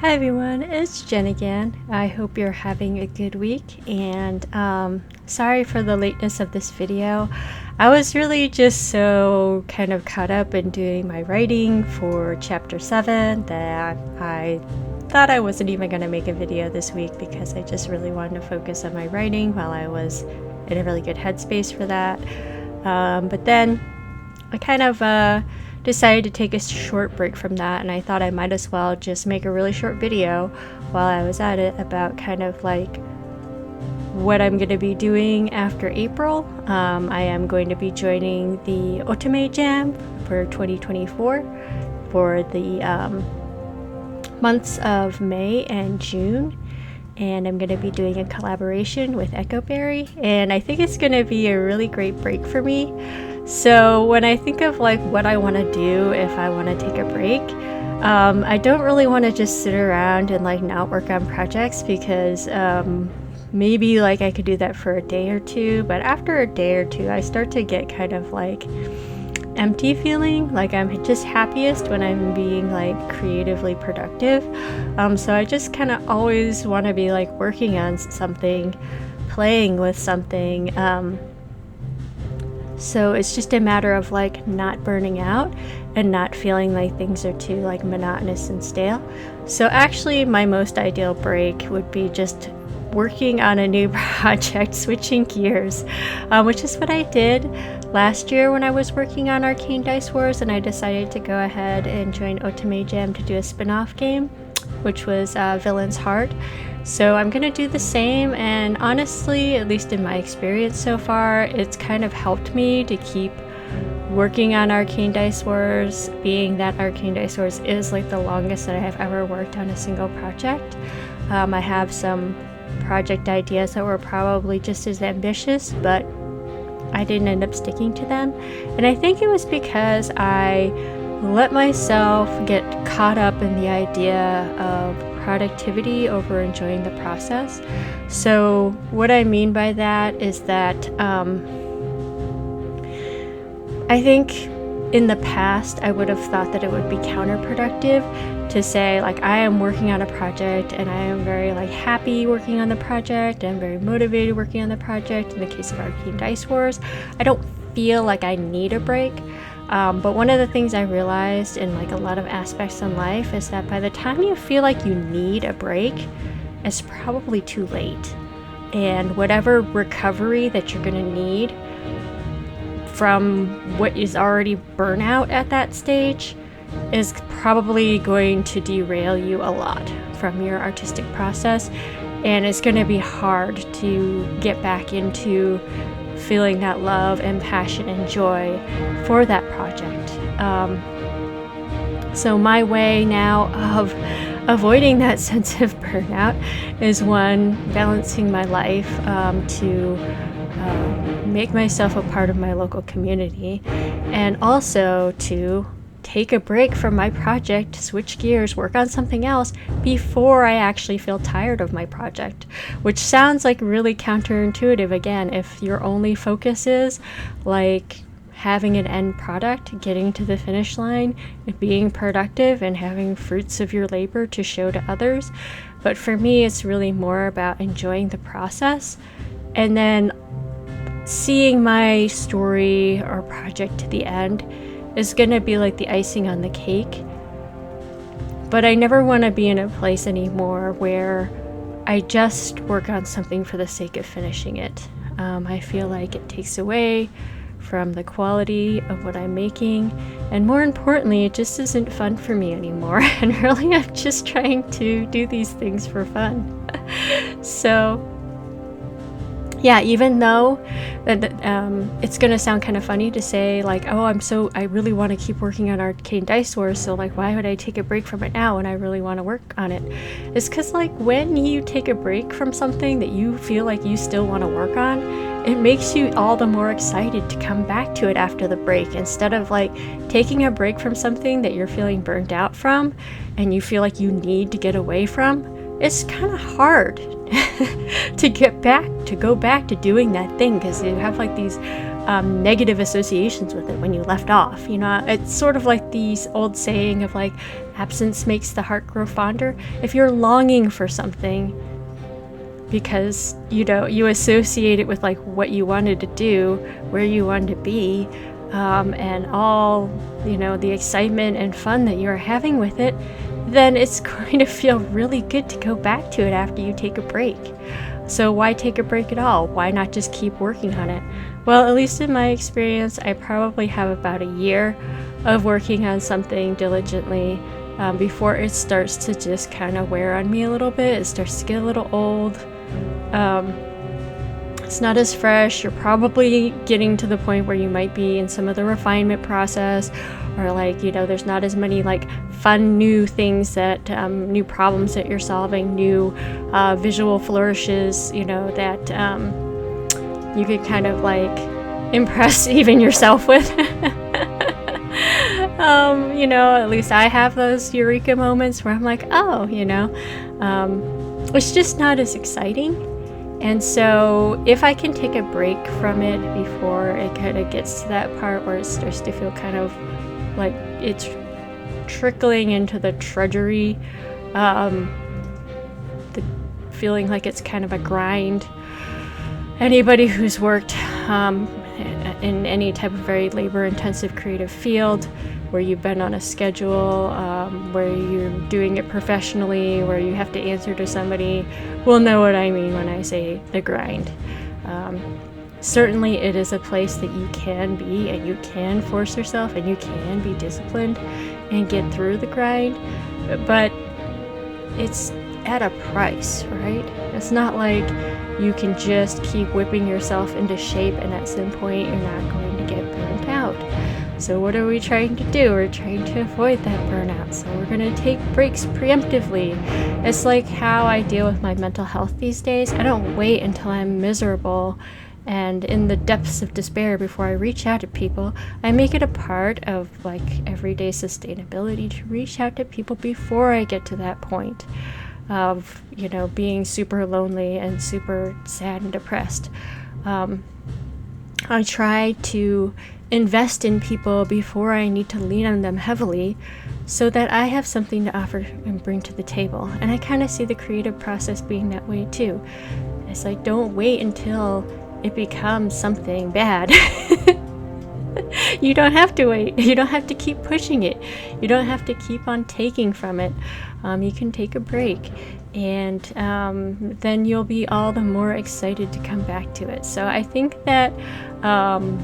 Hi everyone, it's Jen again. I hope you're having a good week, and sorry for the lateness of this video. I was really just so kind of caught up in doing my writing for chapter 7 that I thought I wasn't even going to make a video this week because I just really wanted to focus on my writing while I was in a really good headspace for that. But then I kind of decided to take a short break from that, and I thought I might as well just make a really short video while I was at it about kind of like what I'm going to be doing after April. I am going to be joining the Otome Jam for 2024 for the months of May and June, and I'm going to be doing a collaboration with Ekkoberry, and I think it's going to be a really great break for me. So when I think of like what I want to do if I want to take a break, I don't really want to just sit around and like not work on projects, because maybe like I could do that for a day or two, but after a day or two I start to get kind of like empty feeling. Like I'm just happiest when I'm being like creatively productive. So I just kind of always want to be like working on something, playing with something. So it's just a matter of like not burning out and not feeling like things are too like monotonous and stale. So actually my most ideal break would be just working on a new project, switching gears, which is what I did last year when I was working on Arcane Dice Wars, and I decided to go ahead and join Otome Jam to do a spin-off game, which was Villain's Heart. So I'm gonna do the same, and honestly, at least in my experience so far, it's kind of helped me to keep working on Arcane Dice Wars, being that Arcane Dice Wars is like the longest that I have ever worked on a single project. I have some project ideas that were probably just as ambitious, but I didn't end up sticking to them. And I think it was because I let myself get caught up in the idea of productivity over enjoying the process. So what I mean by that is that I think in the past I would have thought that it would be counterproductive to say like I am working on a project and I am very like happy working on the project and I'm very motivated working on the project. In the case of Arcane Dice Wars, I don't feel like I need a break. But one of the things I realized in like a lot of aspects in life is that by the time you feel like you need a break, it's probably too late. And whatever recovery that you're gonna need from what is already burnout at that stage is probably going to derail you a lot from your artistic process, and it's gonna be hard to get back into feeling that love and passion and joy for that project. So my way now of avoiding that sense of burnout is one, balancing my life to make myself a part of my local community, and also to take a break from my project, switch gears, work on something else before I actually feel tired of my project, which sounds like really counterintuitive again if your only focus is like having an end product, getting to the finish line, being productive and having fruits of your labor to show to others. But for me, it's really more about enjoying the process and then seeing my story or project to the end is gonna be like the icing on the cake. But I never want to be in a place anymore where I just work on something for the sake of finishing it. I feel like it takes away from the quality of what I'm making, and more importantly, it just isn't fun for me anymore. And really, I'm just trying to do these things for fun. So yeah, even though that it's gonna sound kind of funny to say like, oh, I really want to keep working on Arcane Dice Wars, so like why would I take a break from it now when I really want to work on it? It's because like when you take a break from something that you feel like you still want to work on, it makes you all the more excited to come back to it after the break, instead of like taking a break from something that you're feeling burnt out from and you feel like you need to get away from. It's kind of hard to go back to doing that thing, because you have like these negative associations with it when you left off. You know, it's sort of like the old saying of like, absence makes the heart grow fonder. If you're longing for something because you associate it with like what you wanted to do, where you wanted to be, and all the excitement and fun that you're having with it, then it's going to feel really good to go back to it after you take a break. So why take a break at all? Why not just keep working on it? Well, at least in my experience, I probably have about a year of working on something diligently before it starts to just kind of wear on me a little bit. It starts to get a little old. It's not as fresh. You're probably getting to the point where you might be in some of the refinement process, or there's not as many fun new things that new problems that you're solving, new visual flourishes, that you could kind of impress even yourself with. At least I have those eureka moments where I'm like, oh, it's just not as exciting. And so if I can take a break from it before it kind of gets to that part where it starts to feel kind of like it's trickling into the drudgery, the feeling like it's kind of a grind. Anybody who's worked in any type of very labor-intensive creative field, where you've been on a schedule, where you're doing it professionally, where you have to answer to somebody, will know what I mean when I say the grind. Certainly it is a place that you can be, and you can force yourself, and you can be disciplined and get through the grind, but it's at a price, right? It's not like you can just keep whipping yourself into shape and at some point you're not going to get burnt out. So what are we trying to do? We're trying to avoid that burnout. So we're going to take breaks preemptively. It's like how I deal with my mental health these days. I don't wait until I'm miserable and in the depths of despair before I reach out to people. I make it a part of everyday sustainability to reach out to people before I get to that point of being super lonely and super sad and depressed. I try to invest in people before I need to lean on them heavily, so that I have something to offer and bring to the table. And I kind of see the creative process being that way too. It's like, don't wait until it becomes something bad. You don't have to wait. You don't have to keep pushing it. You don't have to keep on taking from it. You can take a break, and then you'll be all the more excited to come back to it. So I think that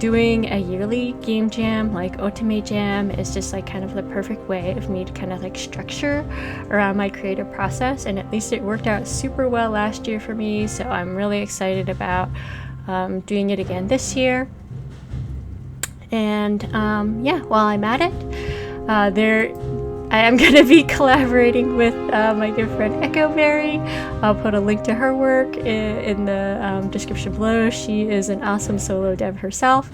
doing a yearly game jam like Otome Jam is just kind of the perfect way of me to kind of structure around my creative process, and at least it worked out super well last year for me. So I'm really excited about doing it again this year. And while I'm at it, I am going to be collaborating with my good friend Ekkoberry. I'll put a link to her work in the description below. She is an awesome solo dev herself,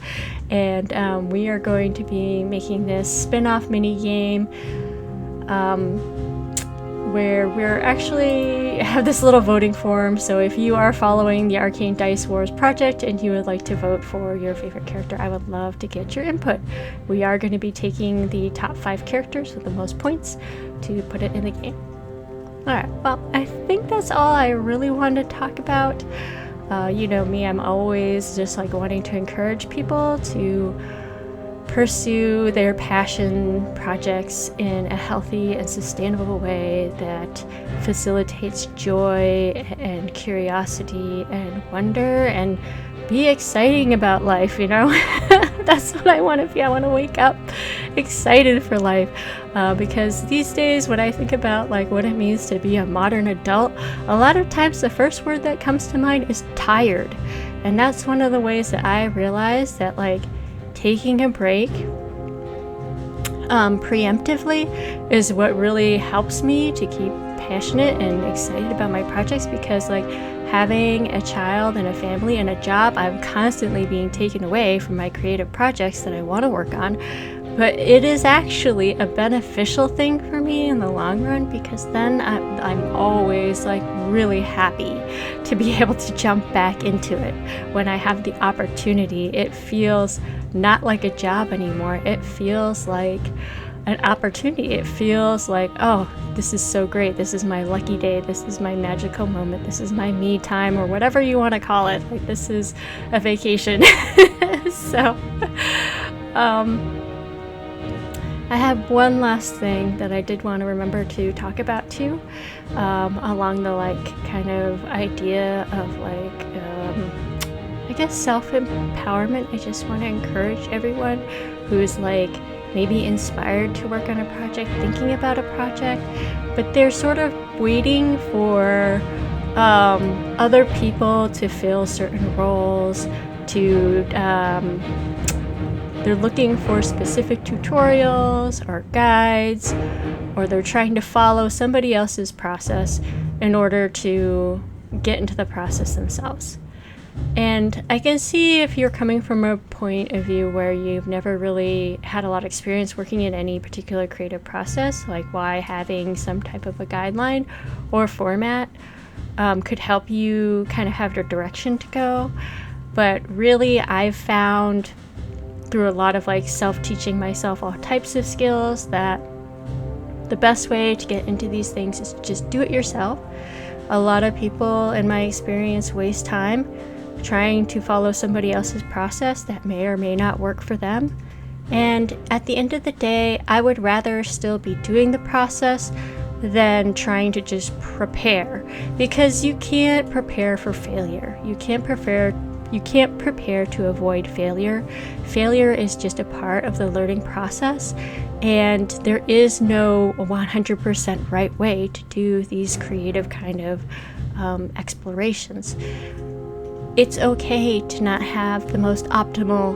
and we are going to be making this spin-off mini game where we're actually have this little voting form. So if you are following the Arcane Dice Wars project and you would like to vote for your favorite character, I would love to get your input. We are going to be taking the top 5 characters with the most points to put it in the game. Alright, well, I think that's all I really wanted to talk about. You know me, I'm always just wanting to encourage people to pursue their passion projects in a healthy and sustainable way that facilitates joy and curiosity and wonder, and be exciting about life, That's what I want to be. I want to wake up excited for life, because these days when I think about what it means to be a modern adult, a lot of times the first word that comes to mind is tired. And that's one of the ways that I realize that taking a break preemptively is what really helps me to keep passionate and excited about my projects, because having a child and a family and a job, I'm constantly being taken away from my creative projects that I want to work on. But it is actually a beneficial thing for me in the long run, because then I'm always really happy to be able to jump back into it when I have the opportunity. It feels not like a job anymore. It feels like an opportunity. It feels like, oh, this is so great. This is my lucky day. This is my magical moment. This is my me time, or whatever you want to call it. Like, this is a vacation. So, I have one last thing that I did want to remember to talk about too, along the kind of idea of I guess self-empowerment. I just want to encourage everyone who's maybe inspired to work on a project, thinking about a project, but they're sort of waiting for other people to fill certain roles, they're looking for specific tutorials or guides, or they're trying to follow somebody else's process in order to get into the process themselves. And I can see if you're coming from a point of view where you've never really had a lot of experience working in any particular creative process, like why having some type of a guideline or format could help you kind of have your direction to go. But really, I've found through a lot of self-teaching myself all types of skills that the best way to get into these things is to just do it yourself. A lot of people, in my experience, waste time trying to follow somebody else's process that may or may not work for them. And at the end of the day, I would rather still be doing the process than trying to just prepare, because you can't prepare for failure. You can't prepare to avoid failure. Failure is just a part of the learning process, and there is no 100% right way to do these creative kind of explorations. It's okay to not have the most optimal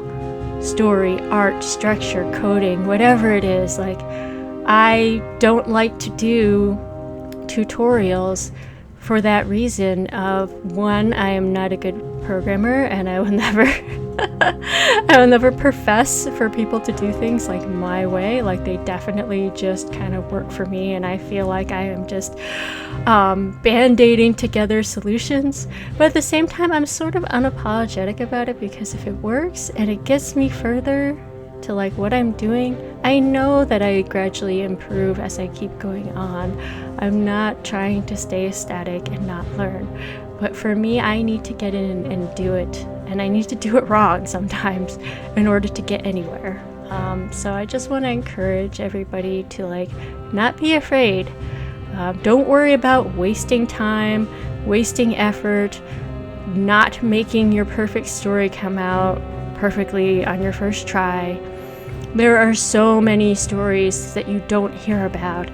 story, art, structure, coding, whatever it is. I don't like to do tutorials for that reason of, one, I am not a good programmer, and I will never profess for people to do things my way. They definitely just kind of work for me, and I feel like I am just band-aiding together solutions. But at the same time, I'm sort of unapologetic about it, because if it works and it gets me further to what I'm doing, I know that I gradually improve as I keep going on. I'm not trying to stay static and not learn. But for me, I need to get in and do it, and I need to do it wrong sometimes in order to get anywhere. So I just want to encourage everybody to not be afraid. Don't worry about wasting time, wasting effort, not making your perfect story come out perfectly on your first try. There are so many stories that you don't hear about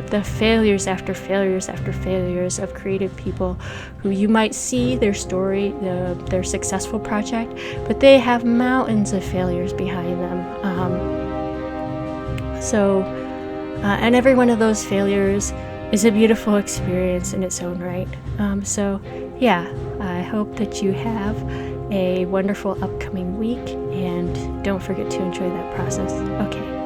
the failures after failures after failures of creative people who you might see their story, their successful project, but they have mountains of failures behind them. And every one of those failures is a beautiful experience in its own right. I hope that you have a wonderful upcoming week, and don't forget to enjoy that process. Okay.